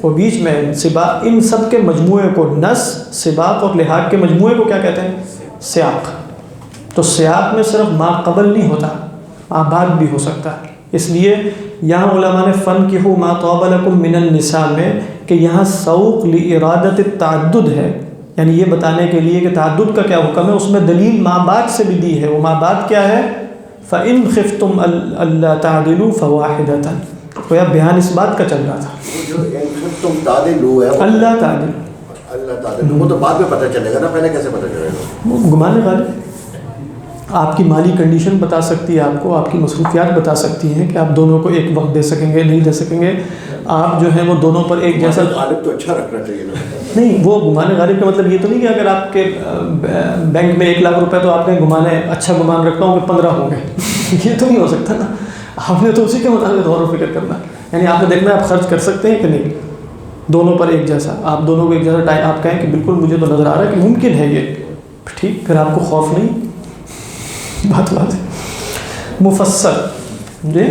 وہ بیچ میں سباق، ان سب کے مجموعے کو نص، سباق اور لحاق کے مجموعے کو کیا کہتے ہیں؟ سیاق۔ تو سیاق میں صرف ما قبل نہیں ہوتا، ما بعد بھی ہو سکتا ہے۔ اس لیے یہاں علماء نے فَانْكِحُوا مَا طَابَ لَكُم مِّنَ النِّسَاء میں کہ یہاں سوق لِإِرَادَةِ التعدد ہے، یعنی یہ بتانے کے لیے کہ تعدد کا کیا حکم ہے، اس میں دلیل ما بعد سے بھی دی ہے۔ وہ ما بعد کیا ہے؟ فَإِنْ خِفْتُمْ أَلَّا تَعْدِلُوا فَوَاحِدَةً۔ تو یہ بیان اس بات کا چل رہا تھا، اللہ تعدلوا، وہ تو بعد میں پتہ چلے گا نا، پہلے کیسے پتہ چلے گا؟ گمان غالب آپ کی مالی کنڈیشن بتا سکتی ہے، آپ کو آپ کی مصروفیات بتا سکتی ہیں کہ آپ دونوں کو ایک وقت دے سکیں گے نہیں دے سکیں گے، آپ جو ہیں وہ دونوں پر ایک جیسا غالب تو اچھا رکھنا چاہیے نا۔ نہیں، وہ گمان غالب کا مطلب یہ تو نہیں کہ اگر آپ کے بینک میں 1 لاکھ روپے تو آپ نے اچھا گمان رکھتا ہوں کہ 15 ہوں گے، یہ تو نہیں ہو سکتا نا، آپ نے تو اسی کے مطابق غور و فکر کرنا، یعنی آپ نے دیکھنا ہے آپ خرچ کر سکتے ہیں کہ نہیں، دونوں پر ایک جیسا، آپ دونوں کو ایک جیسا ٹائم آپ کہیں کہ بالکل مجھے تو نظر آ رہا ہے کہ ممکن ہے یہ ٹھیک، پھر آپ کو خوف نہیں، بات ہے۔ مفسر جی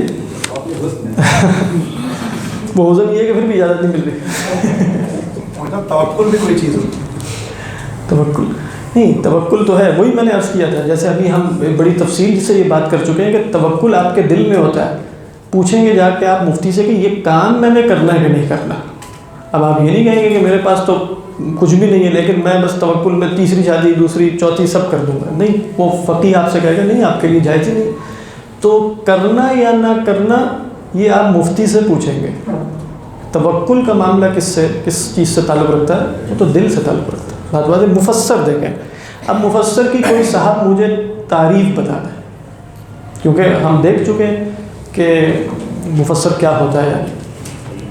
وہ حضر یہ ہے کہ پھر بھی اجازت نہیں مل رہی، توکل بھی کوئی چیز ہوتی ہے؟ توکل نہیں، توکل تو ہے، وہی میں نے عرض کیا تھا، جیسے ابھی ہم بڑی تفصیل سے یہ بات کر چکے ہیں کہ توکل آپ کے دل میں ہوتا ہے، پوچھیں گے جا کے آپ مفتی سے کہ یہ کام میں نے کرنا ہے کہ نہیں کرنا۔ اب آپ یہ نہیں کہیں گے کہ میرے پاس تو کچھ بھی نہیں ہے لیکن میں بس توکل میں تیسری شادی دوسری چوتھی سب کر دوں گا، نہیں، وہ فقیہ آپ سے کہے گا نہیں آپ کے لیے جائز ہی نہیں۔ تو کرنا یا نہ کرنا یہ آپ مفتی سے پوچھیں گے۔ توکل کا معاملہ کس چیز سے تعلق رکھتا ہے؟ وہ تو دل سے تعلق رکھتا ہے۔ بات ہے مفسر دیکھیں، اب مفسر کی کوئی صاحب مجھے تعریف بتا دیں، کیونکہ ہم دیکھ چکے ہیں کہ مفسر کیا ہوتا ہے،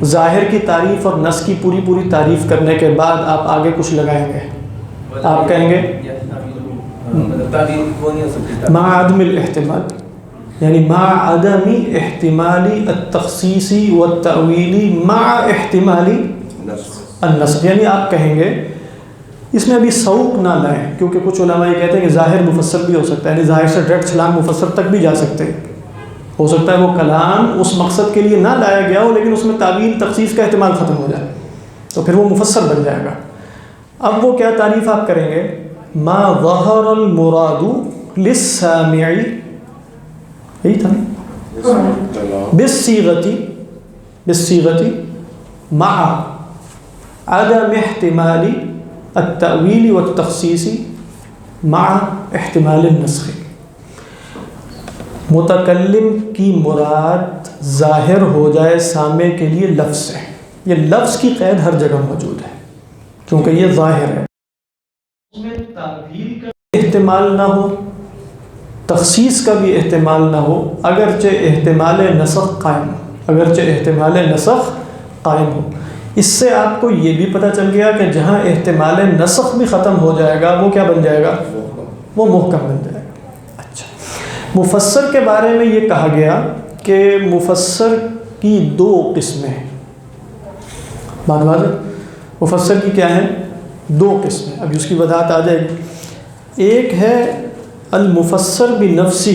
ظاہر کی تعریف اور نص کی پوری تعریف کرنے کے بعد آپ آگے کچھ لگائیں گے، آپ کہیں گے مع عدم الاحتمال، یعنی مع عدم احتمال التخصیص والتأویل مع احتمال النصب، یعنی آپ کہیں گے اس میں ابھی سوق نہ لائیں، کیونکہ کچھ علماء یہ کہتے ہیں کہ ظاہر مفسر بھی ہو سکتا ہے، یعنی ظاہر سے ڈائریکٹ چھلانگ مفسر تک بھی جا سکتے ہیں، ہو سکتا ہے وہ کلام اس مقصد کے لیے نہ لایا گیا ہو لیکن اس میں تعویل تخصیص کا احتمال ختم ہو جائے تو پھر وہ مفسر بن جائے گا۔ اب وہ کیا تعریف آپ کریں گے؟ ما ظہر المراد للسامع، یہی تھا بالصیغۃ مع عدم احتمال التأویل والتخصیص مع احتمال النسخ۔ متکلم کی مراد ظاہر ہو جائے سامع کے لیے لفظ سے، یہ لفظ کی قید ہر جگہ موجود ہے کیونکہ یہ ظاہر ہے، اس میں تعویل کا احتمال نہ ہو، تخصیص کا بھی احتمال نہ ہو، اگرچہ احتمال نسخ قائم ہو۔ اس سے آپ کو یہ بھی پتہ چل گیا کہ جہاں احتمال نسخ بھی ختم ہو جائے گا وہ کیا بن جائے گا؟ وہ محکم بن جائے گا۔ اچھا، مفسر کے بارے میں یہ کہا گیا کہ مفسر کی 2 قسمیں ہیں، بات مفسر کی کیا ہیں؟ 2 قسمیں، ابھی اس کی وضاحت آ جائے گی۔ ایک ہے المفسر بنفسہ،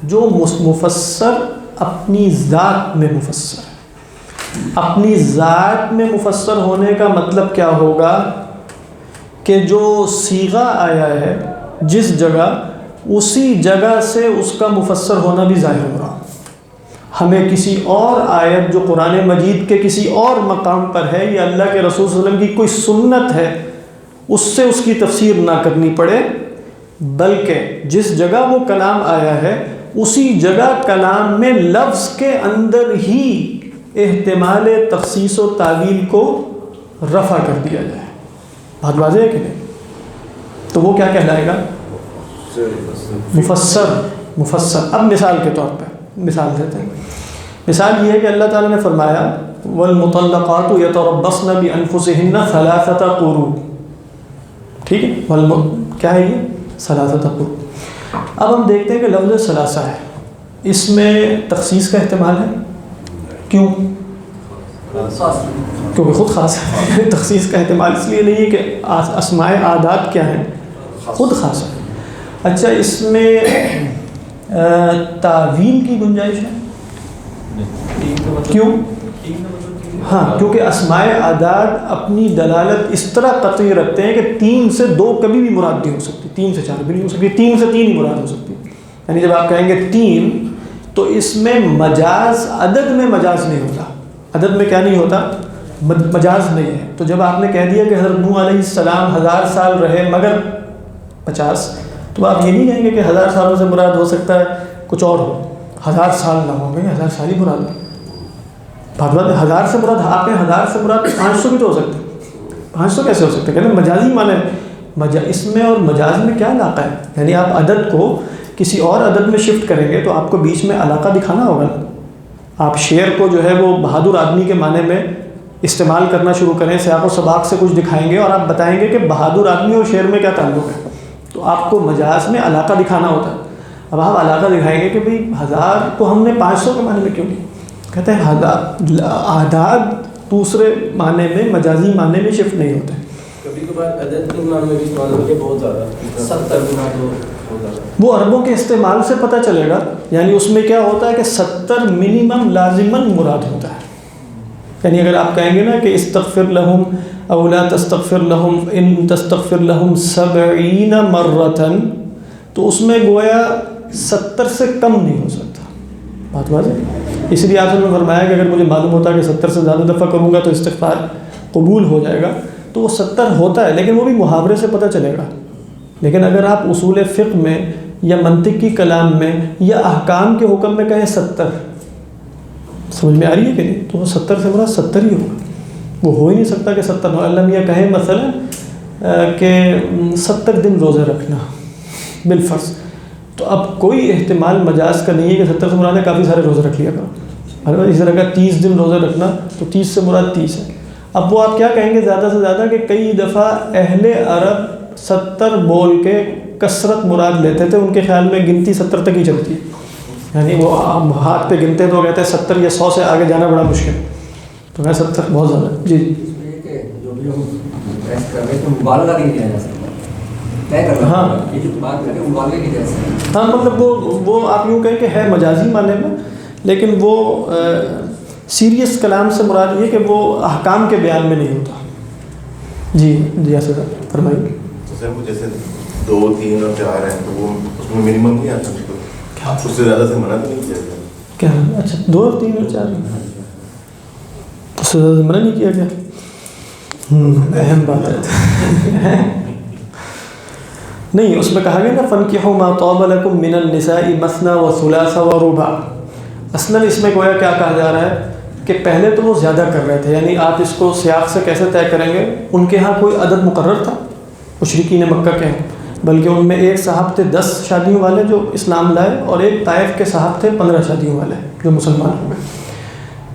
جو مفسر اپنی ذات میں مفسر ہے۔ اپنی ذات میں مفسر ہونے کا مطلب کیا ہوگا کہ جو صیغہ آیا ہے جس جگہ، اسی جگہ سے اس کا مفسر ہونا بھی ظاہر ہو رہا۔ ہمیں کسی اور آیت جو قرآن مجید کے کسی اور مقام پر ہے یا اللہ کے رسول صلی اللہ علیہ وسلم کی کوئی سنت ہے اس سے اس کی تفسیر نہ کرنی پڑے، بلکہ جس جگہ وہ کلام آیا ہے اسی جگہ کلام میں لفظ کے اندر ہی احتمال تخصیص و تعویل کو رفع کر دیا جائے۔ بات واضح ہے کہ نہیں؟ تو وہ کیا کہلائے گا؟ مفسر۔ اب مثال کے طور پہ مثال دیتے ہیں، مثال یہ ہے کہ اللہ تعالیٰ نے فرمایا والمطلقات یتربصن بانفسہن 3 قروء، ٹھیک ہے، کیا ہے یہ؟ 3 قروء۔ اب ہم دیکھتے ہیں کہ لفظ 3 ہے، اس میں تخصیص کا احتمال ہے، کیوں؟ کیونکہ خود خاص ہے۔ تخصیص کا احتمال اس لیے نہیں ہے کہ اسماء عادات کیا ہیں، خود خاص ہے۔ اچھا، اس میں تعویل کی گنجائش ہے، کیوں؟ ہاں کیونکہ اسماء اعداد اپنی دلالت اس طرح قطعی رکھتے ہیں کہ 3 سے 2 کبھی بھی مراد نہیں ہو سکتی، 3 سے 4 بھی نہیں ہو سکتی، 3 سے 3 ہی مراد ہو سکتی. یعنی جب آپ کہیں گے 3 تو اس میں مجاز، عدد میں مجاز نہیں ہوتا. عدد میں کیا نہیں ہوتا؟ مجاز نہیں ہے. تو جب آپ نے کہہ دیا کہ حضرت نوح علیہ السلام 1000 سال رہے مگر 50، تو آپ یہ نہیں کہیں گے کہ 1000 سالوں سے مراد ہو سکتا ہے کچھ اور ہو. 1000 سال نہ ہوں گے، 1000 سال ہی مراد ہے. بات 1000 سے مراد، آپ نے 1000 سے مراد 500 بھی تو ہو سکتے ہیں. 500 کیسے ہو سکتے ہیں؟ کہتے ہیں مجازی معنی اس میں اور مجاز میں کیا علاقہ ہے؟ یعنی آپ عدد کو کسی اور عدد میں شفٹ کریں گے تو آپ کو بیچ میں علاقہ دکھانا ہوگا نا. آپ شعر کو جو ہے وہ بہادر آدمی کے معنی میں استعمال کرنا شروع کریں، سیاق و سباق سے کچھ دکھائیں گے اور آپ بتائیں گے کہ بہادر آدمی اور شعر میں کیا تعلق ہے، تو آپ کو مجاز میں علاقہ دکھانا ہوتا ہے. اب آپ علاقہ دکھائیں گے کہ بھئی 1000 کو ہم نے 500 کے معنی میں کیوں نہیں. کہتے ہیں اعداد دوسرے معنی میں، مجازی معنی میں شفٹ نہیں ہوتے. کبھی کبھار عدد کے معنی میں بھی استعمال ہوتے ہیں بہت زیادہ، 70 گنا تو بہت زیادہ. وہ عربوں کے استعمال سے پتہ چلے گا. یعنی اس میں کیا ہوتا ہے کہ 70 منیمم لازماً مراد ہوتا ہے. یعنی اگر آپ کہیں گے نا کہ استغفر لہم او لا تستغفر لہم ان تستغفر لہم 70 مرتن، تو اس میں گویا 70 سے کم نہیں ہو سکتا. بات واضح. اس لیے آپ نے فرمایا کہ اگر مجھے معلوم ہوتا ہے کہ 70 سے زیادہ دفعہ کروں گا تو استغفار قبول ہو جائے گا، تو وہ 70 ہوتا ہے لیکن وہ بھی محاورے سے پتہ چلے گا. لیکن اگر آپ اصول فقہ میں یا منطقی کلام میں یا احکام کے حکم میں کہیں 70، سمجھ میں آ رہی ہے کہ نہیں، تو وہ 70 سے مراد 70 ہی ہوگا. وہ ہو ہی نہیں سکتا کہ 70 ہو. اللہ میاں کہیں مثلا کہ 70 دن روزہ رکھنا بالفرض، تو اب کوئی احتمال مجاز کا نہیں ہے کہ 70 سے مراد ہے کافی سارے روزے رکھ لیا کرو. اس طرح کا 30 دن روزہ رکھنا تو 30 سے مراد 30 ہے. اب وہ آپ کیا کہیں گے زیادہ سے زیادہ کہ کئی دفعہ اہل عرب 70 بول کے کثرت مراد لیتے تھے. ان کے خیال میں گنتی 70 تک ہی چلتی ہے. یعنی وہ ہاتھ پہ گنتے تو کہتے ہیں 70 یا 100 سے آگے جانا بڑا مشکل. تو میں 70 بہت زیادہ. جی جو بھی ہم بحث کر رہے ہیں تو مبالغہ نہیں کیا جا سکتا. ہاں یہ جو بات کر رہے ہیں مبالغہ نہیں کیا سکتا. ہاں مطلب وہ آپ یوں کہیں کہ ہے مجازی معنی میں، لیکن وہ سیریس کلام سے مراد یہ کہ وہ احکام کے بیان میں نہیں ہوتا. جی ایسا فرمائیے. سر وہ جیسے 2 3 اور 4 ہیں تو وہ اس میں منیمم نہیں آتا، اس سے زیادہ سے منع تو نہیں کیا گیا. کیا؟ اچھا 2 اور 3 اور 4 اس سے زیادہ منع نہیں کیا گیا. اہم بات ہے. نہیں، اس میں کہا گیا نا فَانْكِحُوا مَا طَابَ لَكُم مِّنَ النِّسَاءِ مَثْنَىٰ وَثُلَاثَ وَرُبَاعَ. اصلاً اس میں گویا کیا کہا جا رہا ہے کہ پہلے تو وہ زیادہ کر رہے تھے. یعنی آپ اس کو سیاق سے کیسے طے کریں گے؟ ان کے ہاں کوئی عدد مقرر تھا مشرکین مکہ کے، بلکہ ان میں ایک صاحب تھے 10 شادیوں والے جو اسلام لائے، اور ایک طائف کے صاحب تھے 15 شادیوں والے جو مسلمان ہو گئے.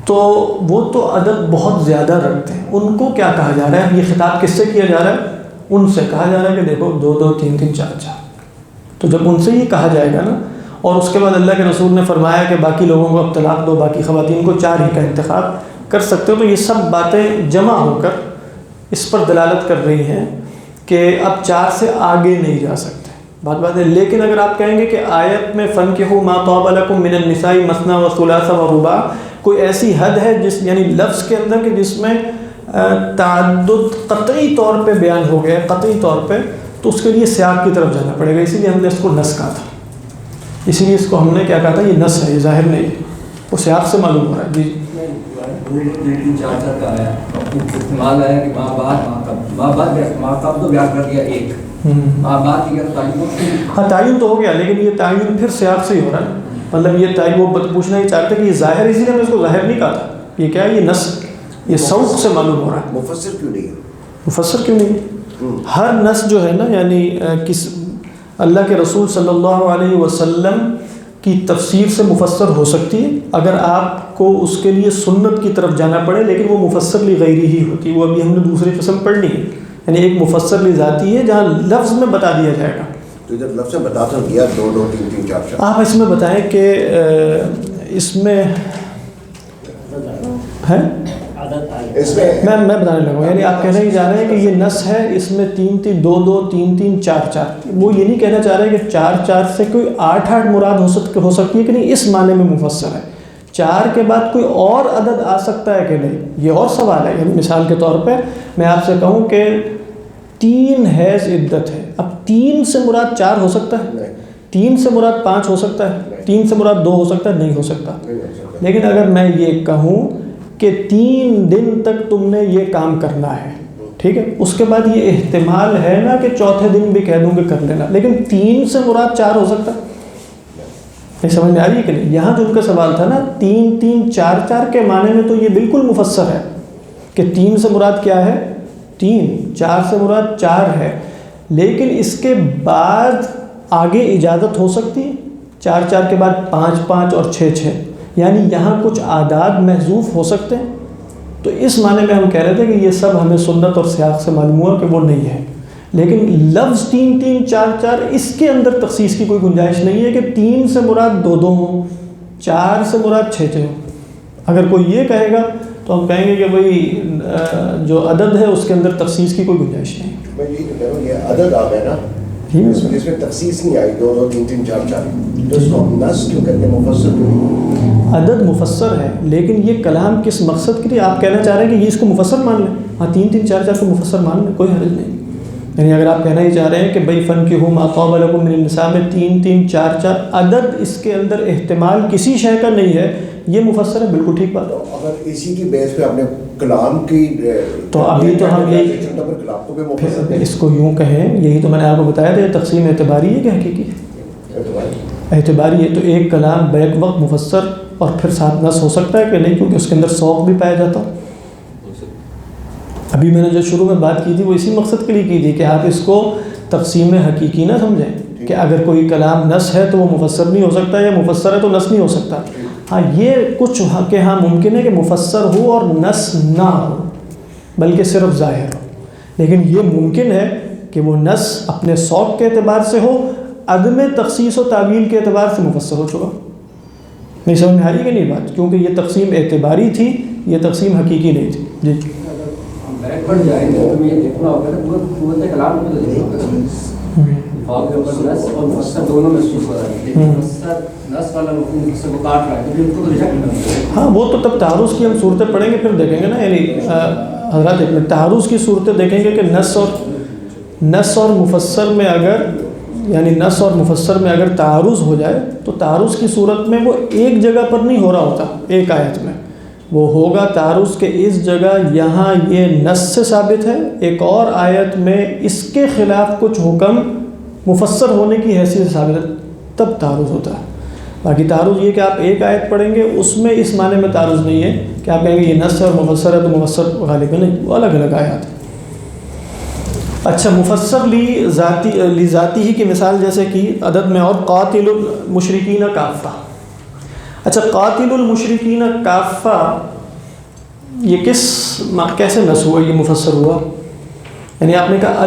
تو وہ تو عدد بہت زیادہ رکھتے ہیں. ان کو کیا کہا جا رہا ہے؟ یہ خطاب کس سے کیا جا رہا ہے؟ ان سے کہا جا رہا ہے کہ دیکھو 2 2 3 3 4 4. تو جب ان سے یہ کہا جائے گا نا، اور اس کے بعد اللہ کے رسول نے فرمایا کہ باقی لوگوں کو اب طلاق دو، باقی خواتین کو 4 ہی کا انتخاب کر سکتے ہو، تو یہ سب باتیں جمع ہو کر اس پر دلالت کر رہی ہیں کہ اب 4 سے آگے نہیں جا سکتے. بات ہے. لیکن اگر آپ کہیں گے کہ آیت میں فَانْكِحُوا مَا طَابَ لَكُم مِّنَ النِّسَاءِ مَثْنَىٰ وَثُلَاثَ وَرُبَاعَ، کوئی ایسی حد ہے یعنی لفظ کے اندر کہ جس میں تعدد قطعی طور پہ بیان ہو گیا، قطعی طور پہ، تو اس کے لیے سیاق کی طرف جانا پڑے گا. اسی لیے ہم نے اس کو نص کہا تھا. اسی لیے اس کو ہم نے کیا کہا تھا؟ یہ نص ہے، یہ ظاہر نہیں ہے، وہ سیاق سے معلوم ہو رہا ہے. جی 4 کا آیا استعمال ہے کہ ماں باپ تو بیان کر دیا ایک ماں باپ کی تعین. ہاں تعین تو ہو گیا، لیکن یہ تعین پھر سیاق سے ہی ہو رہا ہے. مطلب یہ تعین وہ پوچھنا ہی چاہتے کہ یہ ظاہر، اسی لیے ہم نے اس کو ظاہر نہیں کہا تھا. یہ کیا ہے؟ یہ نص، یہ سوق سے معلوم ہو رہا ہے. مفسر کیوں نہیں ہے؟ مفسر کیوں نہیں؟ ہر نص جو ہے نا، یعنی اللہ کے رسول صلی اللہ علیہ وسلم کی تفسیر سے مفسر ہو سکتی ہے اگر آپ کو اس کے لیے سنت کی طرف جانا پڑے، لیکن وہ مفسر لغیری ہی ہوتی ہے. وہ ابھی ہم نے دوسری قسم پڑھنی ہے. یعنی ایک مفسر ذاتی ہے جہاں لفظ میں بتا دیا جائے گا. تو جب لفظ میں بتا تو دیا 2 2 3 3 4 4، آپ اس میں بتائیں کہ اس میں ہے اس میں میں بتانے لگا. یعنی آپ کہنے ہی جا رہے ہیں کہ یہ نص ہے، اس میں 3 3 2 2 3 3 4 4. وہ یہ نہیں کہنا چاہ رہے کہ 4 4 سے کوئی 8 8 مراد ہو سکتی ہے کہ نہیں، اس معنی میں مفسر ہے. 4 کے بعد کوئی اور عدد آ سکتا ہے کہ نہیں، یہ اور سوال ہے. یعنی مثال کے طور پہ میں آپ سے کہوں کہ 3 حیض عدت ہے، اب 3 سے مراد 4 ہو سکتا ہے، 3 سے مراد 5 ہو سکتا ہے، 3 سے مراد 2 ہو سکتا ہے، نہیں ہو سکتا. لیکن اگر میں یہ کہوں کہ 3 دن تک تم نے یہ کام کرنا ہے، ٹھیک ہے، اس کے بعد یہ احتمال ہے نا کہ چوتھے دن بھی کہہ دوں کہ کر لینا، لیکن 3 سے مراد 4 ہو سکتا ہے. نہیں سمجھ میں آ رہی ہے کہ نہیں؟ یہاں جو ان کا سوال تھا نا 3 3 4 4 کے معنی میں تو یہ بالکل مفسر ہے کہ 3 سے مراد کیا ہے 3، 4 سے مراد 4 ہے، لیکن اس کے بعد آگے اجازت ہو سکتی ہے 4 4 کے بعد 5 5 اور 6 6، یعنی یہاں کچھ اعداد محذوف ہو سکتے ہیں. تو اس معنی میں ہم کہہ رہے تھے کہ یہ سب ہمیں سنت اور سیاق سے معلوم ہوا کہ وہ نہیں ہے، لیکن لفظ 3 3 4 4 اس کے اندر تخصیص کی کوئی گنجائش نہیں ہے کہ 3 سے مراد 2 2 ہوں، 4 سے مراد 6 6 ہوں. اگر کوئی یہ کہے گا تو ہم کہیں گے کہ بھئی جو عدد ہے اس کے اندر تخصیص کی کوئی گنجائش نہیں. میں یہی تو کہہ رہا ہوں، یہ عدد آ گئے نا، اس میں تخصیص نہیں آئی 2 2 3 3 4 4، تو اس کو ہم نص کیوں کہتے ہیں، مفسر کیوں نہیں؟ عدد مفسر ہے، لیکن یہ کلام کس مقصد کے لیے آپ کہنا چاہ رہے ہیں کہ یہ اس کو مفسر مان لیں؟ ہاں 3 3 4 4 کو مفسر مان لیں، کوئی حرج نہیں. یعنی اگر آپ کہنا ہی چاہ رہے ہیں کہ بھائی فن کی ہوں ماطاب لکم من النساء میں 3 3 4 4 عدد اس کے اندر احتمال کسی شے کا نہیں ہے، یہ مفسر ہے، بالکل ٹھیک بات. اگر اسی کی بیس پہ اپنے کلام کی تو ابھی تو ہم یہی کلام کو بھی مفسر اس کو یوں کہیں، یہی تو میں نے آپ کو بتایا تھا، یہ تقسیم اعتباری ہے کہ حقیقی اعتباری ہے. تو ایک کلام بیک وقت مفسر اور پھر ساتھ نص ہو سکتا ہے کہ نہیں، کیونکہ اس کے اندر سوق بھی پایا جاتا. ابھی میں نے جو شروع میں بات کی تھی وہ اسی مقصد کے لیے کی تھی کہ آپ اس کو تقسیم حقیقی نہ سمجھیں کہ اگر کوئی کلام نص ہے تو وہ مفسر نہیں ہو سکتا، یا مفسر ہے تو نص نہیں ہو سکتا. ہاں یہ کچھ کہ ہاں ممکن ہے کہ مفسر ہو اور نص نہ ہو بلکہ صرف ظاہر ہو، لیکن یہ ممکن ہے کہ وہ نص اپنے سوق کے اعتبار سے ہو، عدم تخصیص و تعویل کے اعتبار سے مفسر ہو چکا. نہیں سمجھ میں آ رہی کہ نہیں بات؟ کیونکہ یہ تقسیم اعتباری تھی، یہ تقسیم حقیقی نہیں تھی. جی بیک بڑھ جائیں گے تو یہ دیکھنا ہوگا نا قوت کلام میں تو دیکھنا ہوگا فاق کے اوپر نص اور مفسر دونوں محسوس ہو رہا ہے، لیکن مفسر نص والا مفسر کو کاٹ رہا ہے تو ان کو تو ریجیکٹ کرنا ہے. ہاں وہ تو تب تعارض کی ہم صورتیں پڑھیں گے پھر دیکھیں گے نا. یعنی حضرات ایک تعارض کی صورتیں دیکھیں گے کہ نص اور مفسر میں اگر یعنی نص اور مفسر میں اگر تعارض ہو جائے تو تعارض کی صورت میں وہ ایک جگہ پر نہیں ہو رہا ہوتا، ایک آیت میں وہ ہوگا تعارض کے اس جگہ یہاں یہ نص سے ثابت ہے، ایک اور آیت میں اس کے خلاف کچھ حکم مفسر ہونے کی حیثیت سے ثابت ہے، تب تعارض ہوتا ہے. باقی تعارض یہ کہ آپ ایک آیت پڑھیں گے اس میں اس معنی میں تعارض نہیں ہے کہ آپ کہیں گے یہ نص اور مفسر ہے تو مفسر غالب نہیں، وہ الگ الگ آیات ہیں. اچھا مفسر لی ذاتی ہی کی مثال جیسے کہ عدد میں اور قاتل المشرکین کافہ. اچھا قاتل المشرکین کافہ یہ کیسے نص ہوا، یہ مفسر ہوا؟ یعنی آپ نے کہا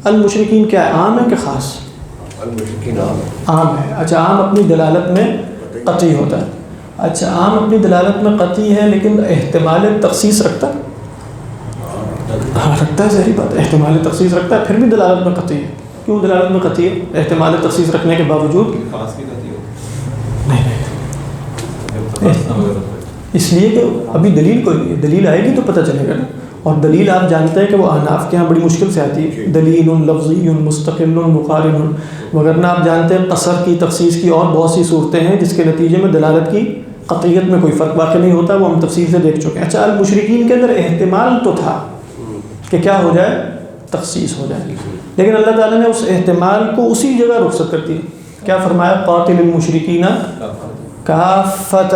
المشرکین کیا ہے، عام ہے کہ خاص؟ المشرکین عام ہے. اچھا عام اپنی دلالت میں قطعی ہوتا ہے. اچھا عام اپنی دلالت میں قطعی ہے لیکن احتمال تخصیص رکھتا ہے؟ ہاں رکھتا ہے، ظاہری بات ہے احتمال تخصیص رکھتا ہے، پھر بھی دلالت میں قطعی ہے. کیوں دلالت میں قطعی ہے احتمال تخصیص رکھنے کے باوجود؟ نہیں اس لیے کہ ابھی دلیل کوئی نہیں ہے، دلیل آئے گی تو پتہ چلے گا نا. اور دلیل آپ جانتے ہیں کہ وہ احناف کے ہاں بڑی مشکل سے آتی ہے، دلیل لفظی مستقل مقارن، وغیرہ آپ جانتے ہیں قصر کی تخصیص کی اور بہت سی صورتیں ہیں جس کے نتیجے میں دلالت کی قطعیت میں کوئی فرق واقع نہیں ہوتا، وہ ہم تفصیل سے دیکھ چکے ہیں. اچھا المشرکین کے اندر احتمال تو تھا کہ کیا ہو جائے، تخصیص ہو جائے، لیکن اللہ تعالیٰ نے اس احتمال کو اسی جگہ رخصت کر دی. کیا فرمایا؟ قاتل المشرکین کافۃ.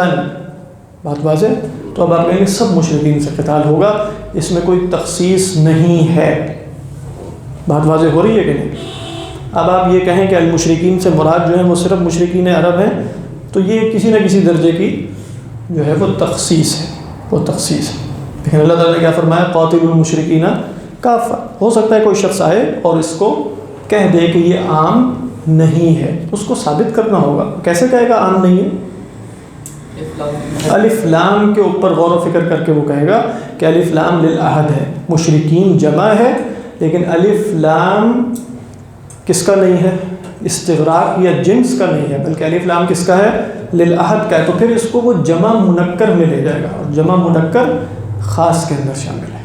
بات واضح. تو اب آپ کہیں گے سب مشرکین سے قتال ہوگا، اس میں کوئی تخصیص نہیں ہے. بات واضح ہو رہی ہے کہ نہیں؟ اب آپ یہ کہیں کہ المشرکین سے مراد جو ہے وہ صرف مشرکین عرب ہیں، تو یہ کسی نہ کسی درجے کی جو ہے وہ تخصیص ہے، وہ تخصیص ہے. لیکن اللہ تعالیٰ نے کیا فرمایا؟ قاتل المشرکین کافہ. ہو سکتا ہے کوئی شخص آئے اور اس کو کہہ دے کہ یہ عام نہیں ہے، اس کو ثابت کرنا ہوگا. کیسے کہے گا عام نہیں ہے؟ الف لام کے اوپر غور و فکر کر کے وہ کہے گا کہ الف لام للعہد ہے، مشرکین جمع ہے لیکن الف لام کس کا نہیں ہے؟ استغراق یا جنس کا نہیں ہے، بلکہ الف لام کس کا ہے؟ للعہد کا ہے، تو پھر اس کو وہ جمع منکر میں لے جائے گا، اور جمع منکر خاص کے اندر شامل ہے۔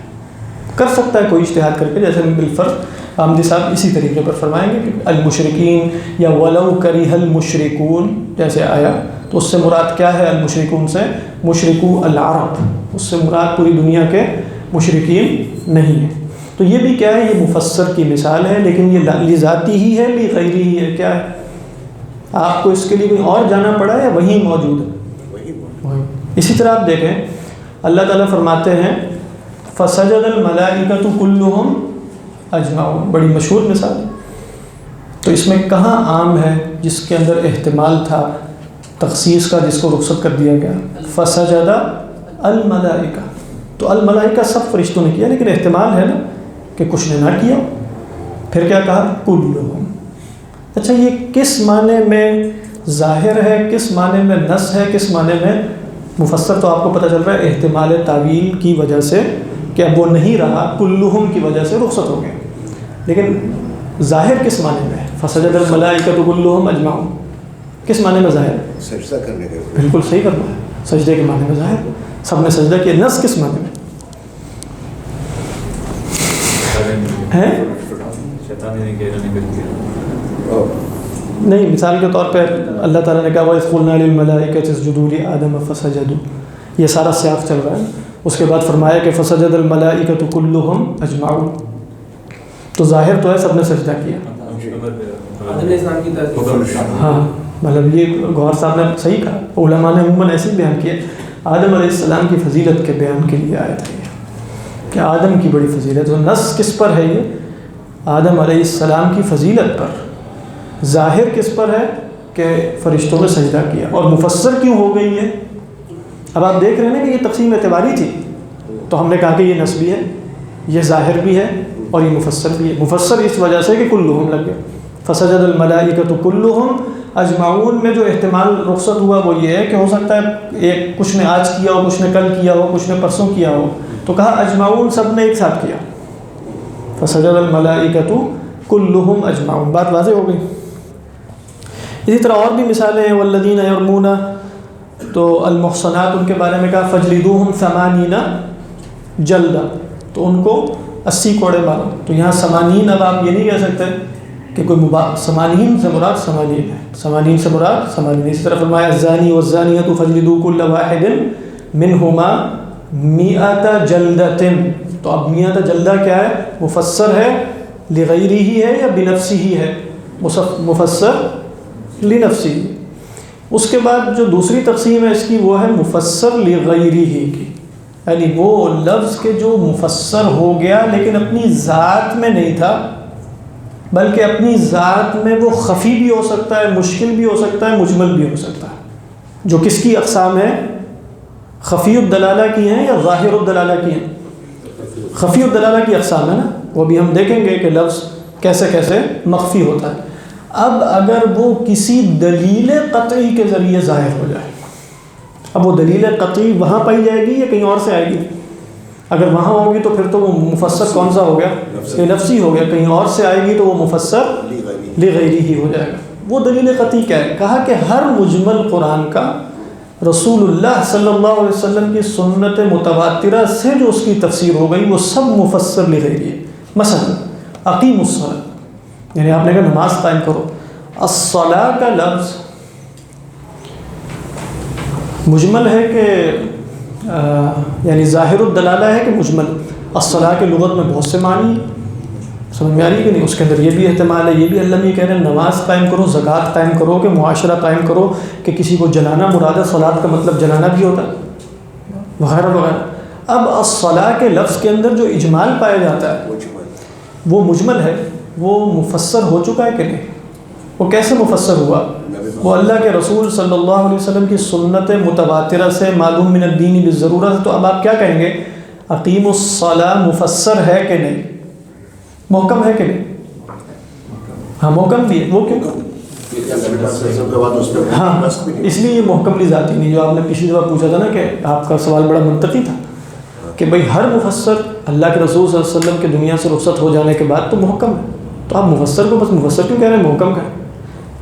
کر سکتا ہے کوئی اجتہاد کر کے، جیسے بالفرض آمدی صاحب اسی طریقے پر فرمائیں گے کہ المشرکین یا ولو کرہ المشرکون جیسے آیا، تو اس سے مراد کیا ہے؟ المشرکون سے مشرکو العرب، اس سے مراد پوری دنیا کے مشرکین نہیں ہے۔ تو یہ بھی کیا ہے؟ یہ مفسر کی مثال ہے، لیکن یہ لذاتی ہی ہے لغیری ہی ہے، کیا ہے؟ آپ کو اس کے لیے کوئی اور جانا پڑا ہے یا وہی موجود ہے؟ وہی۔ اسی طرح آپ دیکھیں اللہ تعالیٰ فرماتے ہیں فسجد الملائکۃ کلہم اجمعون، بڑی مشہور مثال ہے۔ تو اس میں کہاں عام ہے جس کے اندر احتمال تھا تخصیص کا، جس کو رخصت کر دیا گیا؟ فسجد الملائکہ، تو الملائکہ سب فرشتوں نے کیا، لیکن احتمال ہے نا کہ کچھ نے نہ کیا، پھر کیا کہا؟ کلہم۔ اچھا یہ کس معنی میں ظاہر ہے، کس معنی میں نص ہے، کس معنی میں مفسر؟ تو آپ کو پتہ چل رہا ہے احتمال تعویل کی وجہ سے کہ اب وہ نہیں رہا، کلہم کی وجہ سے رخصت ہو گیا، لیکن ظاہر کس معنی میں ہے؟ فسجد الملائکۃ کلہم اجمعون، کس معنی میں ظاہر ہے؟ سجدہ کرنے کے بالکل صحیح کرنا ہے، سجدے کے معنی میں ظاہر، سب نے سجدہ کیا۔ نص کس معنی میں ہے؟ نہیں، مثال کے طور پہ اللہ تعالیٰ نے کہا وَإِذْ قُلْنَا لِلْمَلَائِكَةِ اسْجُدُوا لِآدَمَ فَسَجَدُوا، یہ سارا سیاق چل رہا ہے۔ اس کے بعد فرمایا کہ فَسَجَدَ الْمَلَائِكَةُ كُلُّهُمْ أَجْمَعُونَ، تو ظاہر تو ہے سب نے سجدہ کیا۔ ہاں مطلب یہ گوھر صاحب نے صحیح کہا، علماء نے عموماً ایسے بیان کیا، آدم علیہ السلام کی فضیلت کے بیان کے لیے آئے تھے کہ آدم کی بڑی فضیلت، تو نص کس پر ہے؟ یہ آدم علیہ السلام کی فضیلت پر۔ ظاہر کس پر ہے؟ کہ فرشتوں نے سجدہ کیا، اور مفسر کیوں ہو گئی ہے؟ اب آپ دیکھ رہے ہیں نا کہ یہ تقسیم اعتباری تھی، تو ہم نے کہا کہ یہ نسبی ہے، یہ ظاہر بھی ہے، اور یہ مفسر بھی ہے۔ مفسر اس وجہ سے کہ کلہم لگ گئے، فسجد الملائکۃ کلہم اجمعون میں جو احتمال رخصت ہوا وہ یہ ہے کہ ہو سکتا ہے ایک کچھ نے آج کیا ہو، کچھ نے کل کیا ہو، کچھ نے پرسوں کیا ہو، تو کہا اجمعون سب نے ایک ساتھ کیا، فسجد الملائکۃ کلہم اجمعون۔ بات واضح ہو گئی۔ اسی طرح اور بھی مثالیں ہیں، والذین یرمون، تو المحصنات ان کے بارے میں کہا فجلدوہم 80 جلدہ، تو ان کو 80 کوڑے مارو۔ تو یہاں 80، اب آپ یہ نہیں کہہ سکتے کہ کوئی 80 سے مراد 80 ہے، 80 سے مراد 80۔ اسی طرح فرمایا الزانی والزانیۃ فجلدوا کل واحد منہما 100 جلدۃ، تو اب 100 جلدہ کیا ہے؟ مفسر ہے لغیرہ ہی ہے یا بنفسہ ہی ہے؟ مفسر لنفسہ۔ اس کے بعد جو دوسری تقسیم ہے اس کی وہ ہے مفسر لغیرہ ہی کی، یعنی وہ لفظ کے جو مفسر ہو گیا لیکن اپنی ذات میں نہیں تھا، بلکہ اپنی ذات میں وہ خفی بھی ہو سکتا ہے، مشکل بھی ہو سکتا ہے، مجمل بھی ہو سکتا ہے۔ جو کس کی اقسام ہے؟ خفی الدلالہ کی ہیں یا ظاہر الدلالہ کی ہیں؟ خفی الدلالہ کی اقسام ہے نا، وہ بھی ہم دیکھیں گے کہ لفظ کیسے کیسے مخفی ہوتا ہے۔ اب اگر وہ کسی دلیل قطعی کے ذریعے ظاہر ہو جائے، اب وہ دلیل قطعی وہاں پائی جائے گی یا کہیں اور سے آئے گی؟ اگر وہاں ہوگی تو پھر تو وہ مفسر کون سا ہو گیا؟ لفظی ہو گیا۔ کہیں اور سے آئے گی تو وہ مفسر لغیری ہی ہو جائے گا۔ وہ دلیل قطعی کیا ہے؟ کہا کہ ہر مجمل قرآن کا رسول اللہ صلی اللہ علیہ وسلم کی سنت متواترہ سے جو اس کی تفسیر ہو گئی وہ سب مفسر لغیری ہے۔ مثلا اقیم الصلاۃ، یعنی آپ نے کہا نماز قائم کرو، الصلاۃ کا لفظ مجمل ہے کہ یعنی ظاہر الدلالہ ہے کہ مجمل؟ الصلاۃ کے لغت میں بہت سے معنی، سمجھ میں آ رہی کہ نہیں؟ اس کے اندر یہ بھی احتمال ہے، یہ بھی اللہ میں کہہ رہے ہیں نماز قائم کرو، زکوٰۃ قائم کرو، کہ معاشرہ قائم کرو، کہ کسی کو جلانا مراد ہے، صلاۃ کا مطلب جلانا بھی ہوتا ہے، وغیرہ وغیرہ۔ اب الصلاۃ کے لفظ کے اندر جو اجمال پایا جاتا ہے وہ مجمل ہے، وہ مفسر ہو چکا ہے کہ نہیں؟ وہ کیسے مفسر ہوا؟ وہ اللہ کے رسول صلی اللہ علیہ وسلم کی سنت متواترہ سے معلوم من الدین بالضرورت۔ تو اب آپ کیا کہیں گے؟ اقیم الصلاۃ مفسر ہے کہ نہیں؟ محکم ہے کہ نہیں؟ ہاں محکم بھی ہے۔ وہ کیوں؟ ہاں اس لیے یہ محکم لی ذاتی نہیں، جو آپ نے پچھلی دفعہ پوچھا تھا نا کہ آپ کا سوال بڑا منطقی تھا کہ بھئی ہر مفسر اللہ کے رسول صلی اللہ علیہ وسلم کے دنیا سے رخصت ہو جانے کے بعد تو محکم ہے، تو آپ مفسر کو بس مفسر کیوں کہہ رہے ہیں؟ محکم کا ہے۔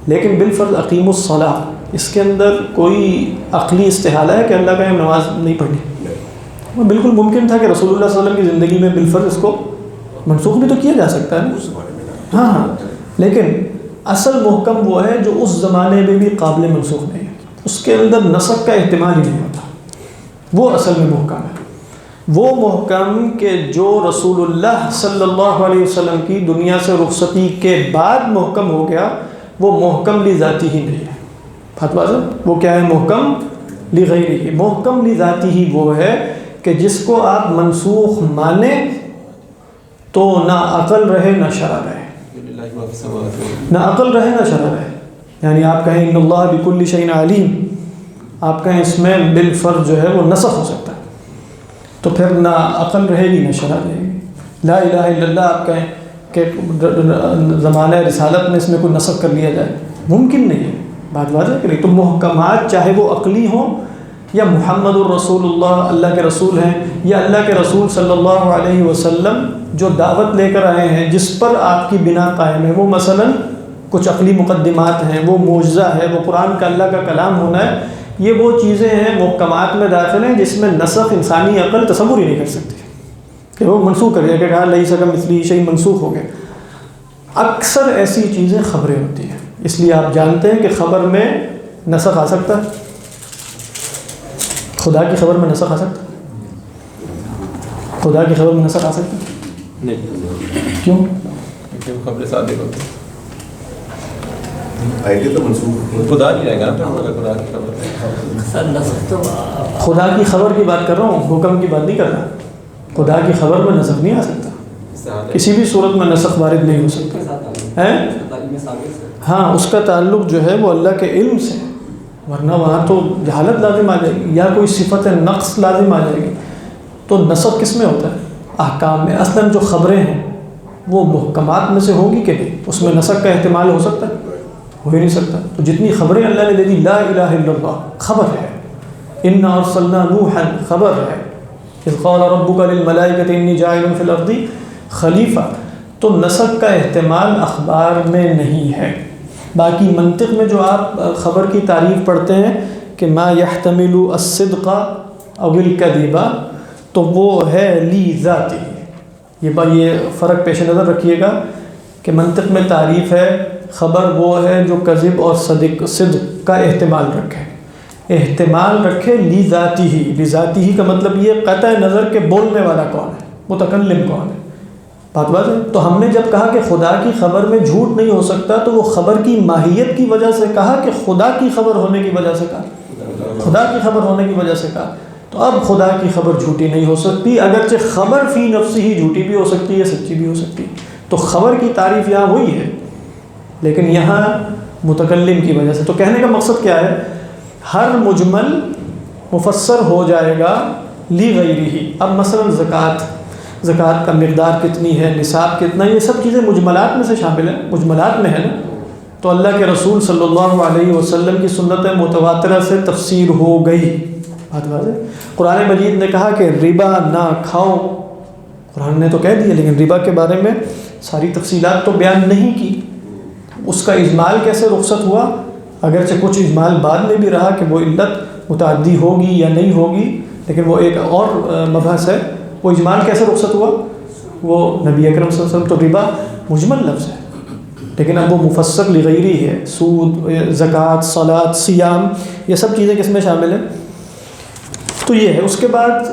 لیکن بالفرض اقیم الصلاۃ، اس کے اندر کوئی عقلی استحالہ ہے کہ اللہ کا نماز نہیں پڑھنی؟ وہ بالکل ممکن تھا کہ رسول اللہ صلی اللہ علیہ وسلم کی زندگی میں بالفرض اس کو منسوخ بھی تو کیا جا سکتا ہے نا. ہاں لیکن اصل محکم وہ ہے جو اس زمانے میں بھی قابل منسوخ نہیں ہے، اس کے اندر نسخ کا احتمال ہی نہیں ہوتا، وہ اصل میں محکم ہے. وہ محکم کہ جو رسول اللہ صلی اللہ علیہ وسلم کی دنیا سے رخصتی کے بعد محکم ہو گیا، وہ محکم لذاتی ہی نہیں ہے. فتویٰ وہ کیا ہے؟ محکم لغیرہ. محکم لذاتی ہی وہ ہے کہ جس کو آپ منسوخ مانیں تو نہ عقل رہے نہ شرع رہے، نہ عقل رہے نہ شرع رہے. یعنی آپ کہیں ان اللہ بکل شیء علیم، آپ کہیں اس میں بالفرض جو ہے وہ نسخ ہو سکتا ہے، تو پھر نہ عقل رہے گی نہ شرع رہے گی. لا الہ الا اللہ آپ کہیں کہ زمانہ رسالت میں اس میں کوئی نسخ کر لیا جائے، ممکن نہیں ہے. بات واضح ہے کہ نہیں. تو محکمات چاہے وہ عقلی ہوں یا محمد الرسول اللہ اللہ کے رسول ہیں، یا اللہ کے رسول صلی اللہ علیہ وسلم جو دعوت لے کر آئے ہیں جس پر آپ کی بنا قائم ہے، وہ مثلا کچھ عقلی مقدمات ہیں، وہ معجزہ ہے، وہ قرآن کا اللہ کا کلام ہونا ہے، یہ وہ چیزیں ہیں محکمات میں داخل ہیں جس میں نسخ انسانی عقل تصور ہی نہیں کر سکتی کہ وہ منسوخ کرے کہ کہا لئی سکم مثلی شیء منسوخ ہو گیا. اکثر ایسی چیزیں خبریں ہوتی ہیں، اس لیے آپ جانتے ہیں کہ خبر میں نسخ آ سکتا ہے. خدا کی خبر میں نسخ آ سکتا ہے؟ خدا کی خبر میں نسخ آ سکتا ہے؟ نہیں. کیوں؟ کیونکہ وہ خبر صادق ہوتی ہے. آئیڈیا تو منسوخ خدا نہیں رہے گا نا، خدا کی خبر. سر نسخ تو خدا کی خبر کی بات کر رہا ہوں، حکم کی بات نہیں کر رہا. خدا کی خبر میں نسخ نہیں آ سکتا، کسی بھی صورت میں نسخ وارد نہیں ہو سکتا ہے. ہاں اس کا تعلق جو ہے وہ اللہ کے علم سے، ورنہ وہاں تو جہالت لازم آ جائے گی یا کوئی صفت نقص لازم آ جائے گی. تو نسخ کس میں ہوتا ہے؟ احکام میں. اصلاً جو خبریں ہیں وہ محکمات میں سے ہوگی کہ نہیں؟ اس میں نسخ کا احتمال ہو سکتا ہے؟ ہو ہی نہیں سکتا. تو جتنی خبریں اللہ نے دے دی، لا الہ الا اللہ خبر ہے، انا ارسلنا نوحا خبر ہے، اذ قال ربک للملائکۃ انی جاعل فی الارض خلیفہ. تو نسخ کا احتمال اخبار میں نہیں ہے. باقی منطق میں جو آپ خبر کی تعریف پڑھتے ہیں کہ ما یحتمل الصدق او الکذب، تو وہ ہے لی ذاتی. یہ فرق پیش نظر رکھیے گا کہ منطق میں تعریف ہے خبر وہ ہے جو کذب اور صدق کا احتمال رکھے. احتمال رکھے لی ذاتی ہی. لی ذاتی ہی کا مطلب یہ قطع نظر کے بولنے والا کون ہے، متکلم کون ہے. بات واضح ہے. تو ہم نے جب کہا کہ خدا کی خبر میں جھوٹ نہیں ہو سکتا، تو وہ خبر کی ماہیت کی وجہ سے کہا کہ خدا کی خبر ہونے کی وجہ سے کہا، خدا کی خبر ہونے کی وجہ سے کہا. تو اب خدا کی خبر جھوٹی نہیں ہو سکتی، اگرچہ خبر فی نفسی ہی جھوٹی بھی ہو سکتی ہے، سچی بھی ہو سکتی ہے. تو خبر کی تعریف یہاں ہوئی ہے، لیکن یہاں متکلم کی وجہ سے. تو کہنے کا مقصد کیا ہے؟ ہر مجمل مفسر ہو جائے گا لی غیرہ. اب مثلا زکوٰۃ کا مقدار کتنی ہے، نصاب کتنا، یہ سب چیزیں مجملات میں سے شامل ہیں، مجملات میں ہے نا. تو اللہ کے رسول صلی اللہ علیہ وسلم کی سنت متواترہ سے تفسیر ہو گئی. بات واضح. قرآن مجید نے کہا کہ ربا نہ کھاؤ، قرآن نے تو کہہ دیا، لیکن ربا کے بارے میں ساری تفصیلات تو بیان نہیں کی. اس کا اجمال کیسے رخصت ہوا؟ اگرچہ کچھ اجمال بعد میں بھی رہا کہ وہ علت متعدی ہوگی یا نہیں ہوگی، لیکن وہ ایک اور مبحث ہے. وہ اجمال کیسے رخصت ہوا؟ وہ نبی اکرم صلی اللہ علیہ وسلم. تو ربا مجمل لفظ ہے، لیکن اب وہ مفسر لغیری ہے. سود، زکوٰۃ، صلاۃ، سیام، یہ سب چیزیں کس میں شامل ہیں؟ تو یہ ہے. اس کے بعد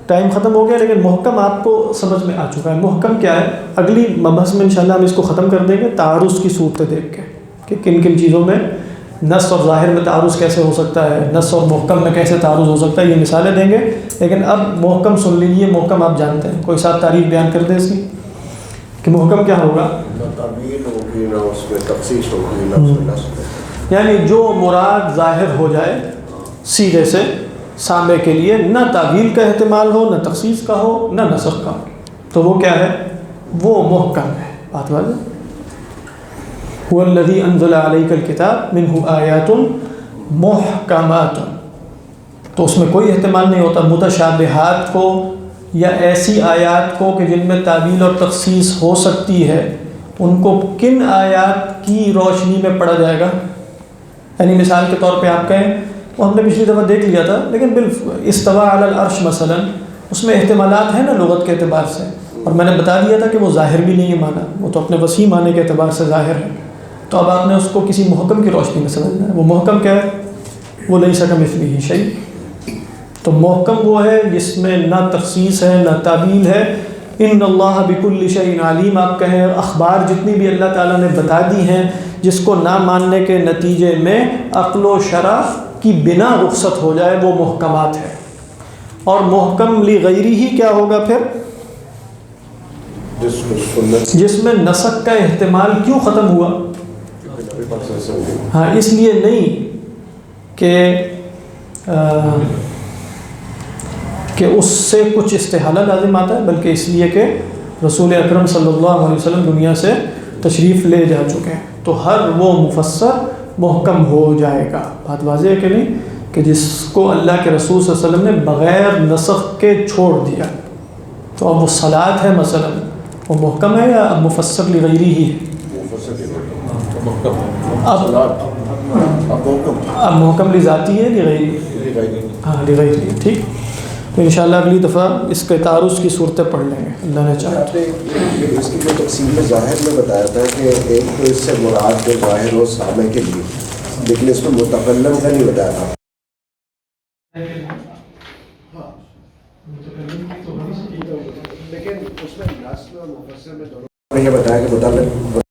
ٹائم ختم ہو گیا، لیکن محکم آپ کو سمجھ میں آ چکا ہے. محکم کیا ہے؟ اگلی مبحث میں انشاءاللہ ہم اس کو ختم کر دیں گے تعارض کی صورتیں دیکھ کے کہ کن کن چیزوں میں نص اور ظاہر میں تعارض کیسے ہو سکتا ہے، نص اور محکم میں کیسے تعارض ہو سکتا ہے، یہ مثالیں دیں گے. لیکن اب محکم سن لیجیے. محکم آپ جانتے ہیں، کوئی ساتھ تعریف بیان کر دیں اس کی کہ محکم کیا ہوگا؟ نہ تعویل ہوگی، نہ اس میں تخصیص ہوگی، نہ اس میں نسخ. یعنی جو مراد ظاہر ہو جائے سیدھے سے سامنے کے لیے، نہ تعویل کا احتمال ہو، نہ تخصیص کا ہو، نہ نسخ کا ہو، تو وہ کیا ہے؟ وہ محکم ہے. بات واضح. هو الذی انزل علیک الکتاب منہ آیات محکمات. تو اس میں کوئی احتمال نہیں ہوتا متشابہات کو یا ایسی آیات کو کہ جن میں تعویل اور تخصیص ہو سکتی ہے، ان کو کن آیات کی روشنی میں پڑھا جائے گا؟ یعنی مثال کے طور پہ آپ کہیں، وہ ہم نے پچھلی دفعہ دیکھ لیا تھا، لیکن استوا علی العرش مثلا اس میں احتمالات ہیں نا لغت کے اعتبار سے، اور میں نے بتا دیا تھا کہ وہ ظاہر بھی نہیں ہے معنی، وہ تو اپنے وسیع معنی کے اعتبار سے ظاہر ہے. تو اب آپ نے اس کو کسی محکم کی روشنی میں سمجھنا ہے. وہ محکم کیا ہے؟ وہ لیس کمثلہ شیء. تو محکم وہ ہے جس میں نہ تخصیص ہے نہ تعبیل ہے. ان اللہ بکل شیء علیم آپ کہیں، اخبار جتنی بھی اللہ تعالیٰ نے بتا دی ہیں جس کو نہ ماننے کے نتیجے میں عقل و شرع کی بنا رخصت ہو جائے، وہ محکمات ہے. اور محکم لغیری ہی کیا ہوگا پھر؟ جس میں نسخ کا احتمال کیوں ختم ہوا؟ ہاں اس لیے نہیں کہ اس سے کچھ استحالہ لازم آتا ہے، بلکہ اس لیے کہ رسول اکرم صلی اللہ علیہ وسلم دنیا سے تشریف لے جا چکے ہیں. تو ہر وہ مفسر محکم ہو جائے گا. بات واضح ہے کہ نہیں؟ کہ جس کو اللہ کے رسول صلی اللہ علیہ وسلم نے بغیر نسخ کے چھوڑ دیا. تو اب وہ صلاۃ ہے مثلا، وہ محکم ہے یا اب مفسر لغیری ہی ہے؟ اب محکم لذاتی ہے لغیری؟ ہاں لغیری. ٹھیک، تو انشاءاللہ اگلی دفعہ اس کے تعارض کی صورتیں پڑھ لیں گے اللہ نے چاہا. آپ نے اس کی جو تقسیم ظاہر میں بتایا تھا کہ ایک تو اس سے مراد جو ظاہر ہو سامع کے لیے، لیکن اس میں متکلم کا نہیں بتایا تھا. لیکن اس میں نسل اور مفسر میں دونوں یہ بتایا کہ متعلق